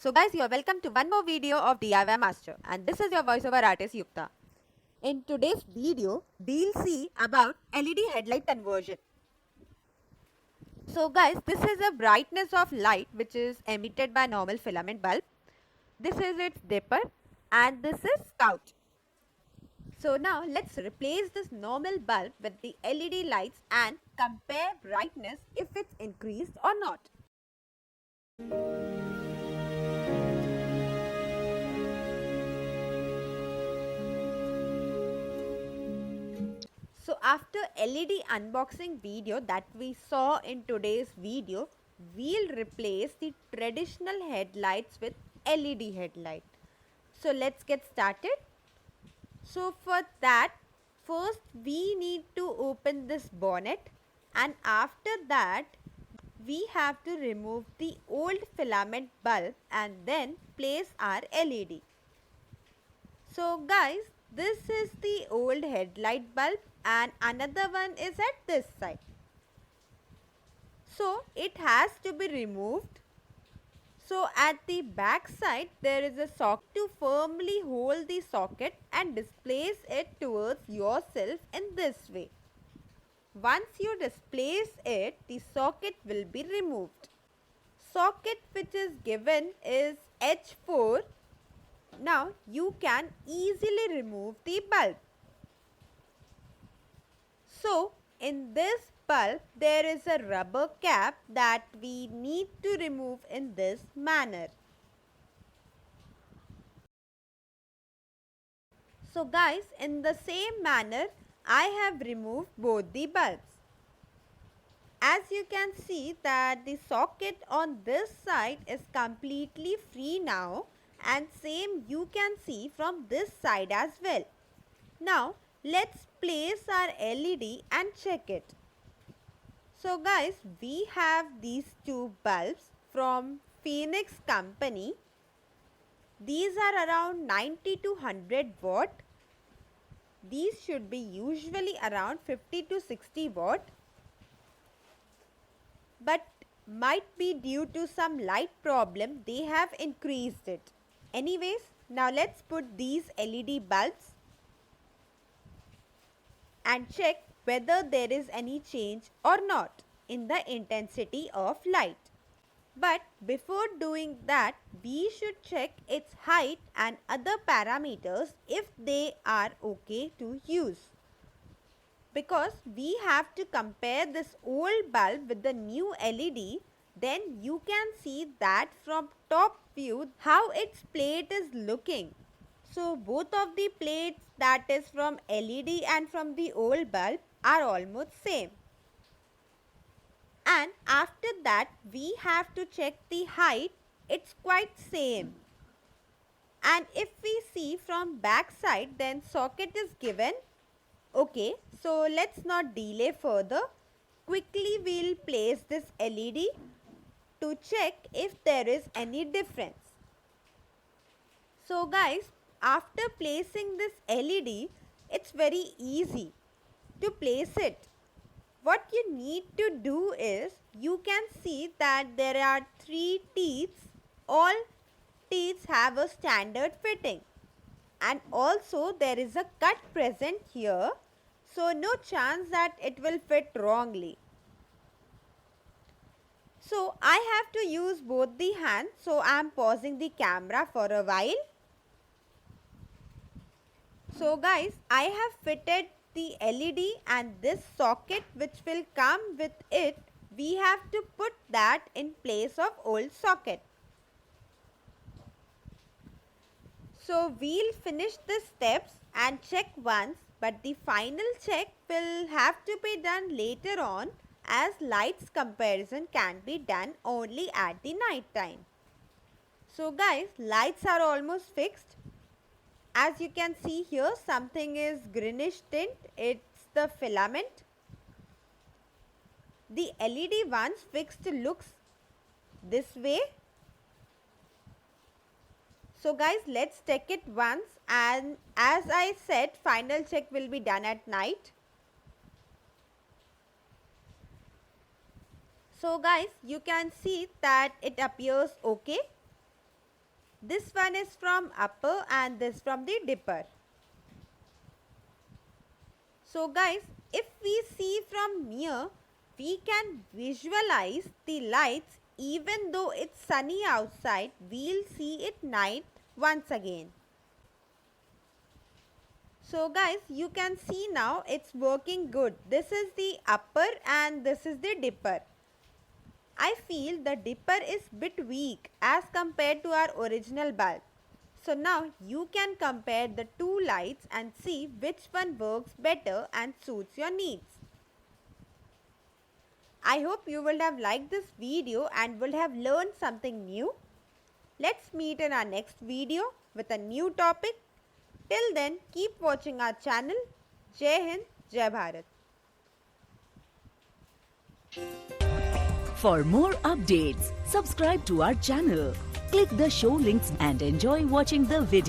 So guys, you are welcome to one more video of DIY Master, and this is your voiceover artist Yukta. In today's video, we'll see about LED headlight conversion. So guys, this is a brightness of light which is emitted by normal filament bulb. This is its dipper and this is spout. So now let's replace this normal bulb with the LED lights and compare brightness if it's increased or not. So after LED unboxing video that we saw in today's video, we'll replace the traditional headlights with LED headlight. So let's get started. So for that, first we need to open this bonnet, and after that we have to remove the old filament bulb and then place our LED. So guys, this is the old headlight bulb and another one is at this side. So it has to be removed. So at the back side there is a socket to firmly hold the socket and displace it towards yourself in this way. Once you displace it, the socket will be removed. Socket which is given is H4. Now you can easily remove the bulb. So in this bulb there is a rubber cap that we need to remove in this manner. So guys, in the same manner I have removed both the bulbs. As you can see that the socket on this side is completely free now, and same you can see from this side as well. Now let's place our LED and check it. So guys, we have these two bulbs from Phoenix company. These are around 90 to 100 watt. These should be usually around 50 to 60 watt. But might be due to some light problem they have increased it. Anyways, now let's put these LED bulbs and check whether there is any change or not in the intensity of light. But before doing that, we should check its height and other parameters if they are okay to use. Because we have to compare this old bulb with the new LED, then you can see that from top view how its plate is looking. So both of the plates, that is from LED and from the old bulb, are almost same. And after that we have to check the height. It's quite same. And if we see from back side, then socket is given. Okay, so let's not delay further. Quickly we'll place this LED to check if there is any difference. So guys, after placing this LED, it's very easy to place it. What you need to do is, you can see that there are 3 teeth. All teeth have a standard fitting. And also there is a cut present here, so no chance that it will fit wrongly. So I have to use both the hands, so I am pausing the camera for a while. So guys, I have fitted the LED and this socket which will come with it, we have to put that in place of old socket. So we'll finish the steps and check once, but the final check will have to be done later on, as lights comparison can be done only at the night time. So guys, lights are almost fixed. As you can see here, something is greenish tint, it's the filament. The LED once fixed looks this way. So guys, let's check it once, and as I said, final check will be done at night. So guys, you can see that it appears okay. This one is from upper and this from the dipper. So guys, if we see from near, we can visualize the lights. Even though it's sunny outside, we'll see it night once again. So guys, you can see now it's working good. This is the upper and this is the dipper. I feel the dipper is bit weak as compared to our original bulb. So now you can compare the two lights and see which one works better and suits your needs. I hope you will have liked this video and will have learned something new. Let's meet in our next video with a new topic. Till then, keep watching our channel. Jai Hind, Jai Bharat. For more updates, subscribe to our channel, click the show links and enjoy watching the video.